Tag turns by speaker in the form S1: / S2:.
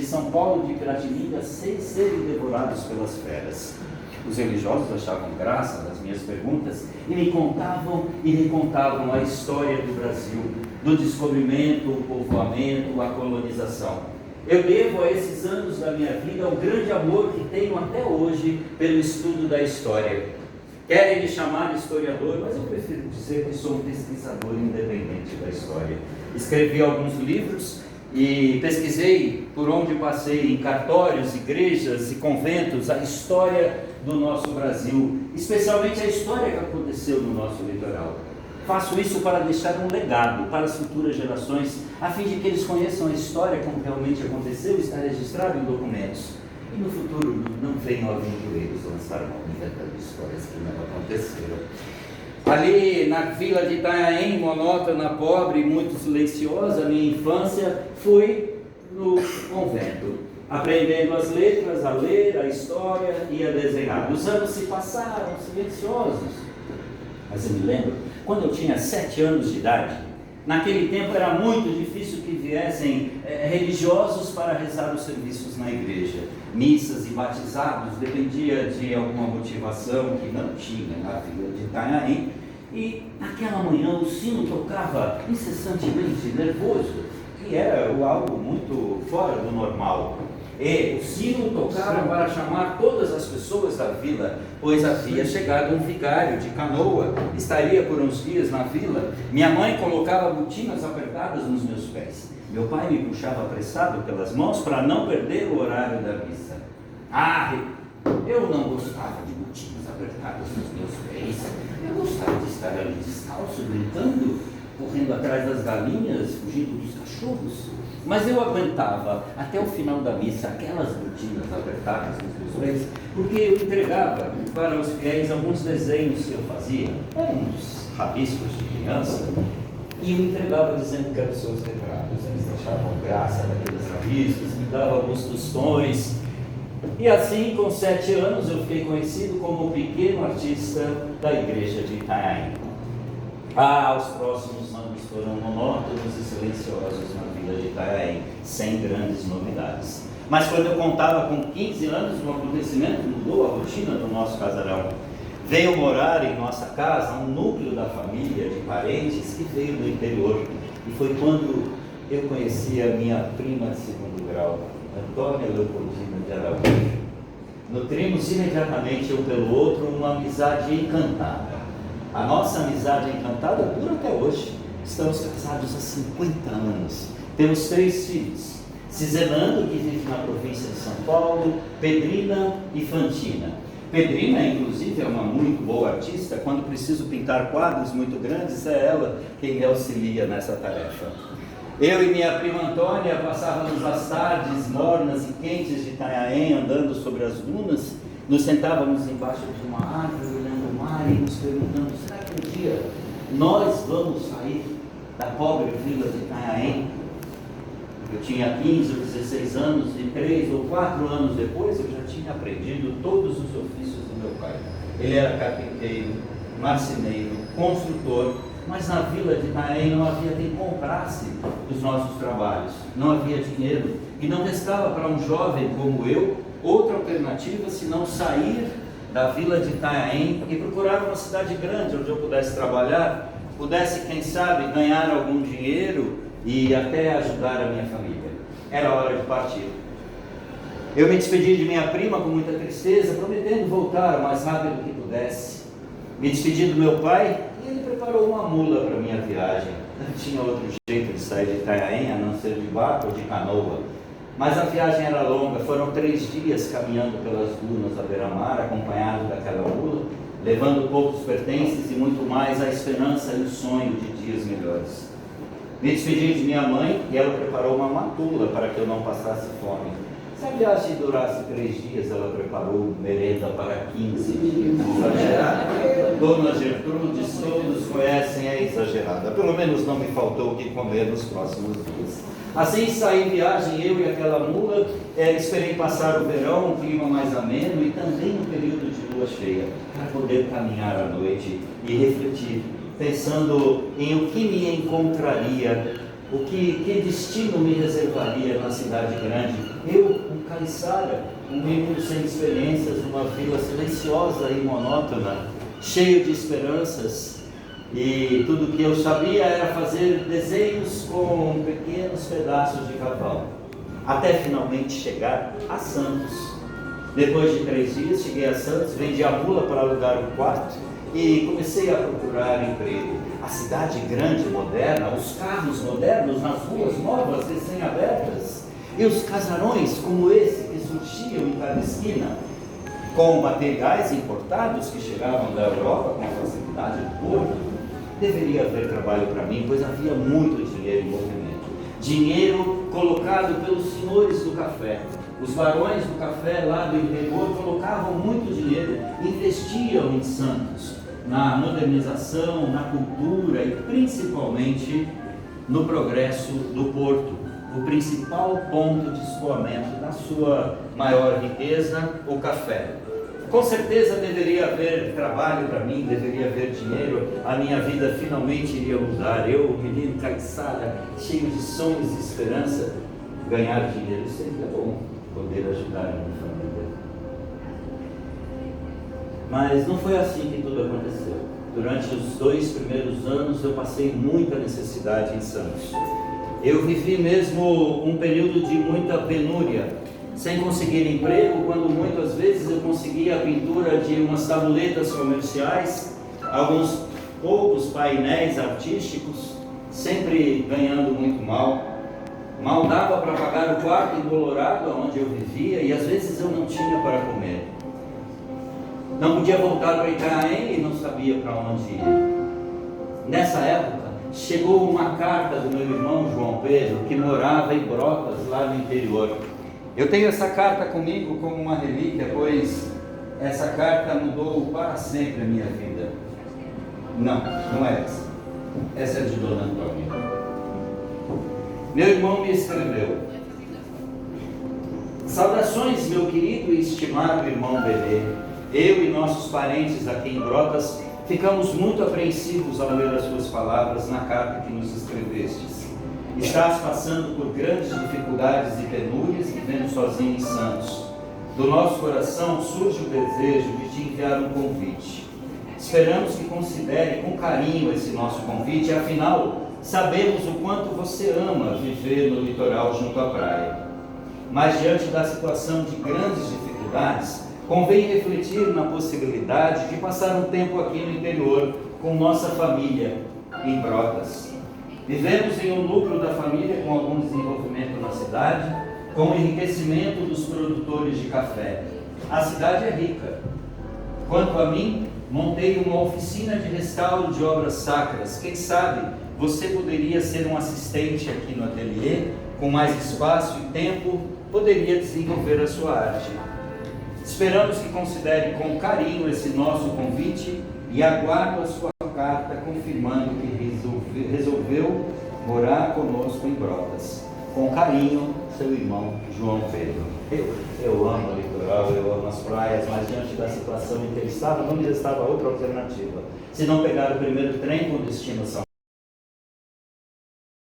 S1: São Paulo de Piratininga sem serem devorados pelas feras. Os religiosos achavam graça nas minhas perguntas e me contavam e recontavam a história do Brasil, do descobrimento, o povoamento, a colonização. Eu devo a esses anos da minha vida o grande amor que tenho até hoje pelo estudo da história. Querem me chamar historiador, mas eu prefiro dizer que sou um pesquisador independente da história. Escrevi alguns livros e pesquisei por onde passei em cartórios, igrejas e conventos a história do nosso Brasil, especialmente a história que aconteceu no nosso litoral. Faço isso para deixar um legado para as futuras gerações, a fim de que eles conheçam a história como realmente aconteceu e está registrado em documentos. E no futuro não venham aventureiros lançar mão inventando histórias que não aconteceram. Ali na vila de Itanhaém, monótona, pobre e muito silenciosa, minha infância foi no convento, aprendendo as letras, a ler, a história e a desenhar. Os anos se passaram silenciosos, mas eu me lembro, quando eu tinha 7 anos de idade, naquele tempo era muito difícil que viessem religiosos para rezar os serviços na igreja. Missas e batizados dependia de alguma motivação que não tinha na vila de Itanhaém. E naquela manhã o sino tocava incessantemente, nervoso, que era algo muito fora do normal. E o sino tocava para chamar todas as pessoas da vila, pois havia chegado um vigário de canoa, estaria por uns dias na vila. Minha mãe colocava botinas apertadas nos meus pés. Meu pai me puxava apressado pelas mãos para não perder o horário da missa. Eu não gostava de botinas apertadas nos meus pés. Eu gostava de estar ali descalço, brincando, correndo atrás das galinhas, fugindo dos cachorros. Mas eu aguentava até o final da missa aquelas botinas apertadas nos meus pés, porque eu entregava para os fiéis alguns desenhos que eu fazia, uns rabiscos de criança, e eu entregava dizendo que eram seus retratos. Eles achavam graça daqueles rabiscos, me davam alguns tostões. E assim, com 7 anos, eu fiquei conhecido como o pequeno artista da igreja de Itanhaém. Os próximos anos foram monótonos e silenciosos na vila de Itanhaém, sem grandes novidades. Mas quando eu contava com 15 anos, um acontecimento mudou a rotina do nosso casarão. Veio morar em nossa casa um núcleo da família de parentes que veio do interior. E foi quando eu conheci a minha prima de segundo grau, Antônia Leopoldina de Araújo. Nutrimos imediatamente um pelo outro uma amizade encantada. A nossa amizade encantada dura até hoje. Estamos casados há 50 anos. Temos 3 filhos. Cizenando, que vive na província de São Paulo, Pedrina e Fantina. Pedrina, inclusive, é uma muito boa artista. Quando preciso pintar quadros muito grandes, é ela quem me auxilia nessa tarefa. Eu e minha prima Antônia passávamos as tardes mornas e quentes de Itanhaém, andando sobre as dunas. Nos sentávamos embaixo de uma árvore, olhando o mar e nos perguntando: será que um dia nós vamos sair da pobre vila de Itanhaém? Eu tinha 15 ou 16 anos e 3 ou 4 anos depois eu já tinha aprendido todos os ofícios do meu pai. Ele era carpinteiro, marceneiro, construtor, mas na vila de Itanhaém não havia quem comprasse os nossos trabalhos, não havia dinheiro e não restava para um jovem como eu outra alternativa senão sair da vila de Itanhaém e procurar uma cidade grande onde eu pudesse trabalhar, pudesse, quem sabe, ganhar algum dinheiro e até ajudar a minha família. Era hora de partir. Eu me despedi de minha prima com muita tristeza, prometendo voltar o mais rápido que pudesse. Me despedi do meu pai e ele preparou uma mula para minha viagem. Não tinha outro jeito de sair de Itanhaém a não ser de barco ou de canoa. Mas a viagem era longa, foram 3 dias caminhando pelas dunas à beira-mar, acompanhado daquela mula, levando poucos pertences e muito mais a esperança e o sonho de dias melhores. Me despedi de minha mãe e ela preparou uma matula para que eu não passasse fome. Se a viagem durasse 3 dias, ela preparou merenda para 15 dias. Exagerada. Dona Gertrudes, todos conhecem, é exagerada. Pelo menos não me faltou o que comer nos próximos dias. Assim saí em viagem, eu e aquela mula, esperei passar o verão, um clima mais ameno e também um período de lua cheia, para poder caminhar à noite e refletir, pensando em o que me encontraria Que destino me reservaria na cidade grande? Eu, um caiçara, um menino sem experiências, numa vila silenciosa e monótona, cheio de esperanças, e tudo que eu sabia era fazer desenhos com pequenos pedaços de cavalo, até finalmente chegar a Santos. Depois de 3 dias, cheguei a Santos, vendi a mula para alugar um quarto e comecei a procurar emprego. A cidade grande, moderna, os carros modernos nas ruas novas, recém-abertas, e os casarões como esse que surgiam em cada esquina, com materiais importados que chegavam da Europa com facilidade do porto. Deveria haver trabalho para mim, pois havia muito dinheiro em movimento. Dinheiro colocado pelos senhores do café. Os barões do café lá do interior colocavam muito dinheiro, investiam em Santos, na modernização, na cultura e principalmente no progresso do porto, o principal ponto de escoamento da sua maior riqueza, o café. Com certeza deveria haver trabalho para mim, deveria haver dinheiro, a minha vida finalmente iria mudar. Eu, menino caiçara, cheio de sonhos e esperança, ganhar dinheiro seria bom, poder ajudar a minha família. Mas não foi assim que tudo aconteceu. Durante os 2 primeiros anos eu passei muita necessidade em Santos. Eu vivi mesmo um período de muita penúria, sem conseguir emprego, quando muitas vezes eu conseguia a pintura de umas tabuletas comerciais, alguns poucos painéis artísticos, sempre ganhando muito mal. Mal dava para pagar o quarto em Colorado, onde eu vivia, e às vezes eu não tinha para comer. Não podia voltar para Itaém e não sabia para onde ir. Nessa época, chegou uma carta do meu irmão João Pedro, que morava em Brotas, lá no interior. Eu tenho essa carta comigo como uma relíquia, pois essa carta mudou para sempre a minha vida. Não, não é essa. Essa é de Dona Antônia. Meu irmão me escreveu: saudações, meu querido e estimado irmão Belê. Eu e nossos parentes aqui em Brotas ficamos muito apreensivos ao ler as suas palavras na carta que nos escrevestes. Estás passando por grandes dificuldades e penúrias, vivendo sozinho em Santos. Do nosso coração surge o desejo de te enviar um convite. Esperamos que considere com carinho esse nosso convite, afinal, sabemos o quanto você ama viver no litoral junto à praia. Mas diante da situação de grandes dificuldades, convém refletir na possibilidade de passar um tempo aqui no interior com nossa família, em Brotas. Vivemos em um núcleo da família com algum desenvolvimento na cidade, com o enriquecimento dos produtores de café. A cidade é rica. Quanto a mim, montei uma oficina de restauro de obras sacras. Quem sabe você poderia ser um assistente aqui no ateliê, com mais espaço e tempo, poderia desenvolver a sua arte. Esperamos que considere com carinho esse nosso convite e aguardo a sua carta confirmando que resolveu morar conosco em Brotas. Com carinho, seu irmão João Pedro. Eu amo o litoral, eu amo as praias, mas diante da situação em que ele estava, não me restava outra alternativa, se não pegar o primeiro trem com destino a São